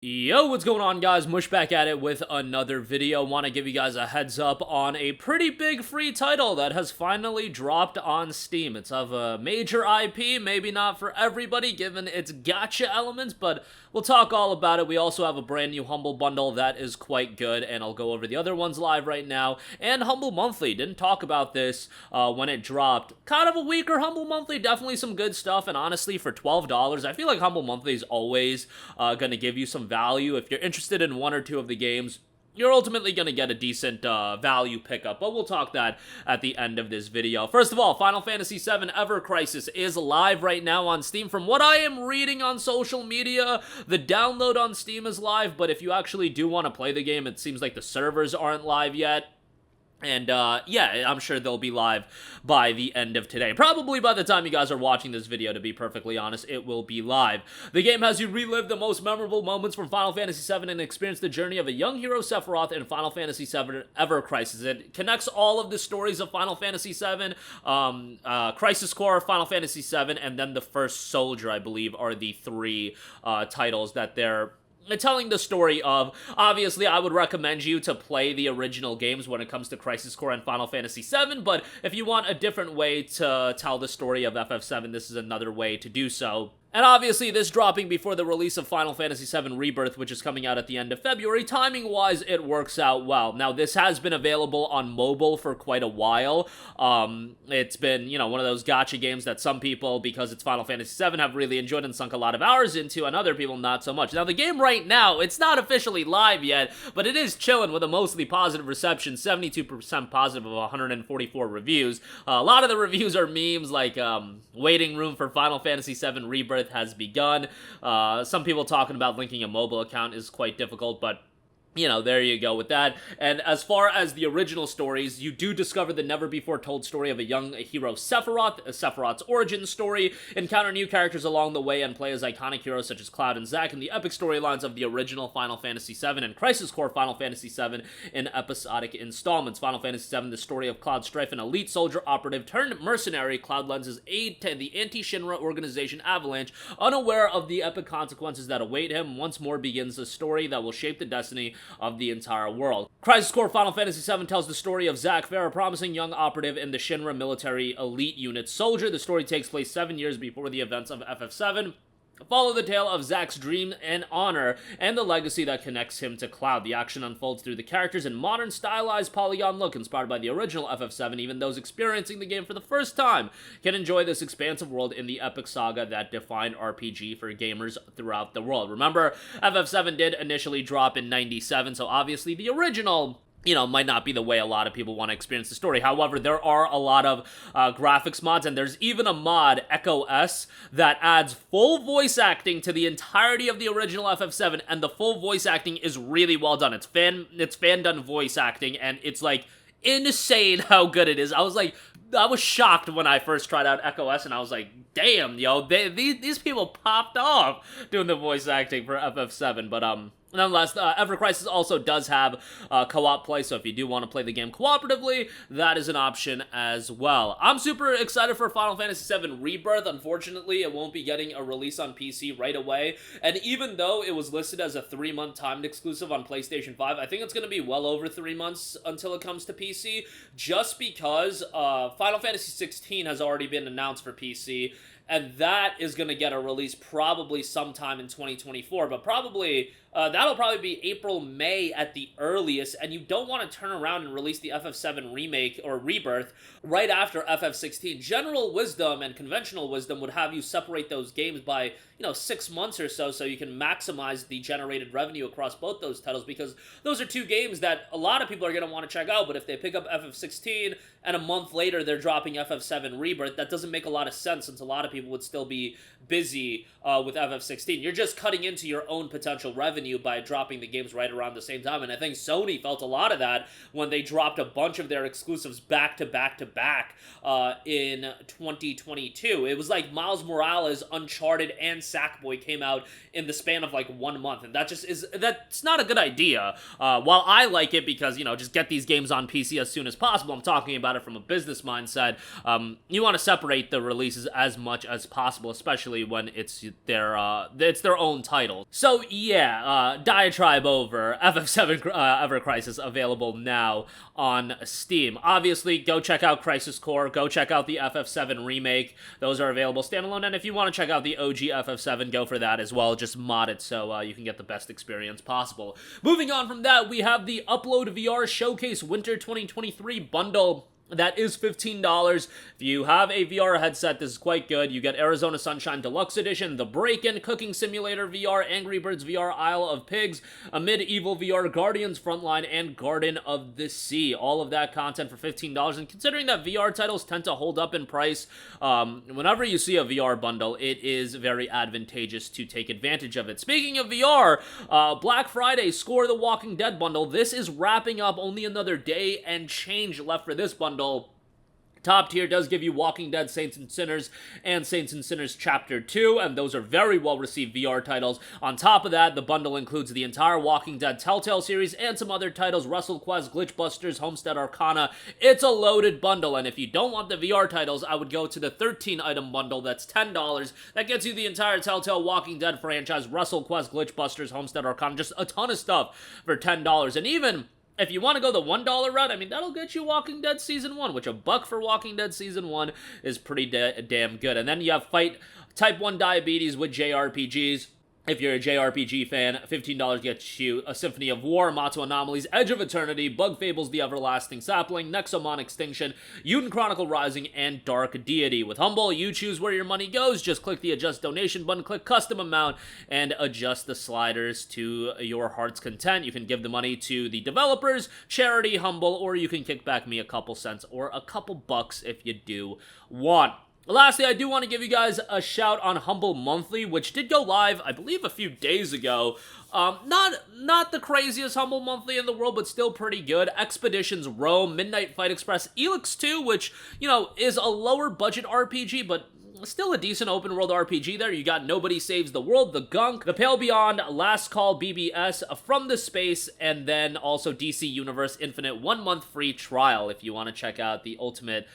Yo, what's going on, guys? Mush back at it with another video. Want to give you guys a heads up on a pretty big free title that has finally dropped on Steam. It's of a major IP, maybe not for everybody given its gacha elements, but we'll talk all about it. We also have a brand new Humble Bundle that is quite good, and I'll go over the other ones live right now. And Humble Monthly, didn't talk about this when it dropped. Kind of a weaker Humble Monthly, definitely some good stuff, and honestly, for $12, I feel like Humble Monthly is always going to give you some value. If you're interested in one or two of the games, you're ultimately going to get a decent value pickup, but we'll talk that at the end of this video. First of all, Final Fantasy VII Ever Crisis is live right now on Steam. From what I am reading on social media, the download on Steam is live, but if you actually do want to play the game, it seems like the servers aren't live yet. And, yeah, I'm sure they'll be live by the end of today. Probably by the time you guys are watching this video, to be perfectly honest, it will be live. The game has you relive the most memorable moments from Final Fantasy VII and experience the journey of a young hero Sephiroth in Final Fantasy VII Ever Crisis. It connects all of the stories of Final Fantasy VII, Crisis Core, Final Fantasy VII, and then the First Soldier, I believe, are the three titles that they're telling the story of. Obviously, I would recommend you to play the original games when it comes to Crisis Core and Final Fantasy VII, but if you want a different way to tell the story of FF7, this is another way to do so. And obviously, this dropping before the release of Final Fantasy VII Rebirth, which is coming out at the end of February, timing-wise, it works out well. Now, this has been available on mobile for quite a while. It's been, one of those gacha games that some people, because it's Final Fantasy VII, have really enjoyed and sunk a lot of hours into, and other people not so much. Now, the game right now, it's not officially live yet, but it is chilling with a mostly positive reception, 72% positive of 144 reviews. A lot of the reviews are memes like, waiting room for Final Fantasy VII Rebirth has begun. Some people talking about linking a mobile account is quite difficult, but there you go with that. And as far as the original stories, you do discover the never-before-told story of a young hero Sephiroth, Sephiroth's origin story, encounter new characters along the way, and play as iconic heroes such as Cloud and Zack in the epic storylines of the original Final Fantasy VII and Crisis Core Final Fantasy VII in episodic installments. Final Fantasy VII, the story of Cloud Strife, an elite soldier operative turned mercenary. Cloud lends his aid to the anti-Shinra organization Avalanche, unaware of the epic consequences that await him. Once more begins a story that will shape the destiny of the entire world. Crisis Core Final Fantasy VII tells the story of Zack Fair, a promising young operative in the Shinra military elite unit Soldier. The story takes place 7 years before the events of FF7. Follow the tale of Zack's dream and honor and the legacy that connects him to Cloud. The action unfolds through the characters in modern stylized polygon look inspired by the original FF7. Even those experiencing the game for the first time can enjoy this expansive world in the epic saga that defined RPG for gamers throughout the world. Remember, FF7 did initially drop in 97, so obviously the original might not be the way a lot of people want to experience the story. However, there are a lot of graphics mods, and there's even a mod, Echo S, that adds full voice acting to the entirety of the original FF7, and the full voice acting is really well done. It's fan-done voice acting, and it's, insane how good it is. I was shocked when I first tried out Echo S, and I was like, damn, these people popped off doing the voice acting for FF7, but, nonetheless, Ever Crisis also does have co-op play, so if you do want to play the game cooperatively, that is an option as well. I'm super excited for Final Fantasy VII Rebirth. Unfortunately, it won't be getting a release on PC right away, and even though it was listed as a 3-month timed exclusive on PlayStation 5, I think it's going to be well over 3 months until it comes to PC, just because Final Fantasy 16 has already been announced for PC, and that is going to get a release probably sometime in 2024, but that'll probably be April, May at the earliest, and you don't want to turn around and release the FF7 remake or Rebirth right after FF16. General wisdom and conventional wisdom would have you separate those games by, 6 months or so you can maximize the generated revenue across both those titles, because those are two games that a lot of people are going to want to check out, but if they pick up FF16 and a month later they're dropping FF7 Rebirth, that doesn't make a lot of sense, since a lot of people would still be busy with FF16. You're just cutting into your own potential revenue by dropping the games right around the same time, and I think Sony felt a lot of that when they dropped a bunch of their exclusives back to back to back in 2022. It was like Miles Morales, Uncharted, and Sackboy came out in the span of 1 month, and that's not a good idea. While I like it because, just get these games on PC as soon as possible, I'm talking about it from a business mindset. You want to separate the releases as much as possible, especially when it's their own title. So yeah, diatribe over FF7 Ever Crisis available now on Steam. Obviously, go check out Crisis Core, go check out the FF7 remake. Those are available standalone, and if you want to check out the OG FF7, go for that as well. Just mod it so you can get the best experience possible. Moving on from that, we have the Upload VR Showcase Winter 2023 bundle. That is $15. If you have a VR headset, this is quite good. You get Arizona Sunshine Deluxe Edition, The Break-In, Cooking Simulator VR, Angry Birds VR, Isle of Pigs, a Medieval VR, Guardians Frontline, and Garden of the Sea. All of that content for $15. And considering that VR titles tend to hold up in price, whenever you see a VR bundle, it is very advantageous to take advantage of it. Speaking of VR, Black Friday, Score the Walking Dead bundle. This is wrapping up, only another day and change left for this bundle. Top tier does give you Walking Dead, Saints and Sinners, and Saints and Sinners Chapter 2, and those are very well-received VR titles. On top of that, the bundle includes the entire Walking Dead Telltale series and some other titles, WrestleQuest, Glitchbusters, Homestead Arcana. It's a loaded bundle, and if you don't want the VR titles, I would go to the 13-item bundle. That's $10. That gets you the entire Telltale Walking Dead franchise, WrestleQuest, Glitchbusters, Homestead Arcana, just a ton of stuff for $10. And even if you want to go the $1 route, I mean, that'll get you Walking Dead Season 1, which $1 for Walking Dead Season 1 is pretty damn good. And then you have Fight Type 1 Diabetes with JRPGs. If you're a JRPG fan, $15 gets you a Symphony of War, Matsu Anomalies, Edge of Eternity, Bug Fables, The Everlasting Sapling, Nexomon Extinction, Yuden Chronicle Rising, and Dark Deity. With Humble, you choose where your money goes. Just click the Adjust Donation button, click Custom Amount, and adjust the sliders to your heart's content. You can give the money to the developers, charity, Humble, or you can kick back me a couple cents or a couple bucks if you do want. Lastly, I do want to give you guys a shout on Humble Monthly, which did go live, I believe, a few days ago. Not the craziest Humble Monthly in the world, but still pretty good. Expeditions Rome, Midnight Fight Express, Elix 2, which, you know, is a lower budget RPG, but still a decent open world RPG there. You got Nobody Saves the World, The Gunk, The Pale Beyond, Last Call BBS, From the Space, and then also DC Universe Infinite 1 month free trial if you want to check out the Ultimate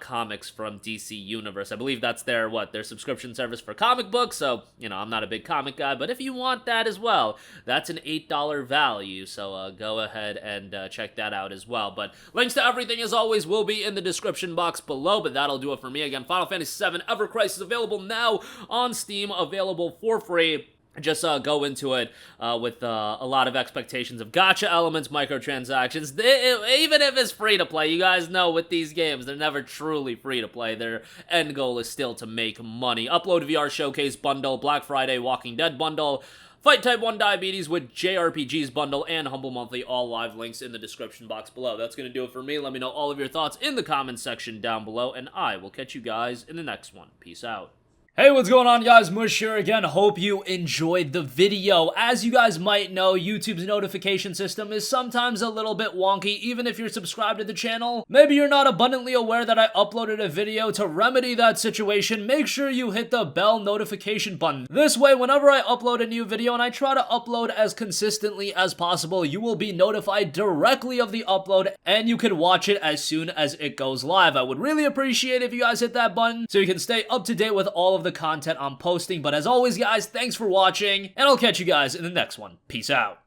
comics from DC Universe. I believe that's their subscription service for comic books, so, you know, I'm not a big comic guy, but if you want that as well, that's an $8 value, so go ahead and check that out as well. But links to everything, as always, will be in the description box below, but that'll do it for me. Again, Final Fantasy VII Ever Crisis available now on Steam, available for free. Just go into it with a lot of expectations of gacha elements, microtransactions. Even if it's free to play, you guys know with these games, they're never truly free to play. Their end goal is still to make money. Upload VR Showcase bundle, Black Friday Walking Dead bundle, Fight Type 1 Diabetes with JRPGs bundle, and Humble Monthly, all live links in the description box below. That's going to do it for me. Let me know all of your thoughts in the comments section down below, and I will catch you guys in the next one. Peace out. Hey, what's going on, guys? Mush here again. Hope you enjoyed the video. As you guys might know, YouTube's notification system is sometimes a little bit wonky, even if you're subscribed to the channel. Maybe you're not abundantly aware that I uploaded a video. To remedy that situation, make sure you hit the bell notification button. This way, whenever I upload a new video, and I try to upload as consistently as possible, you will be notified directly of the upload, and you can watch it as soon as it goes live. I would really appreciate if you guys hit that button so you can stay up to date with all of the content I'm posting. But as always, guys, thanks for watching, and I'll catch you guys in the next one. Peace out.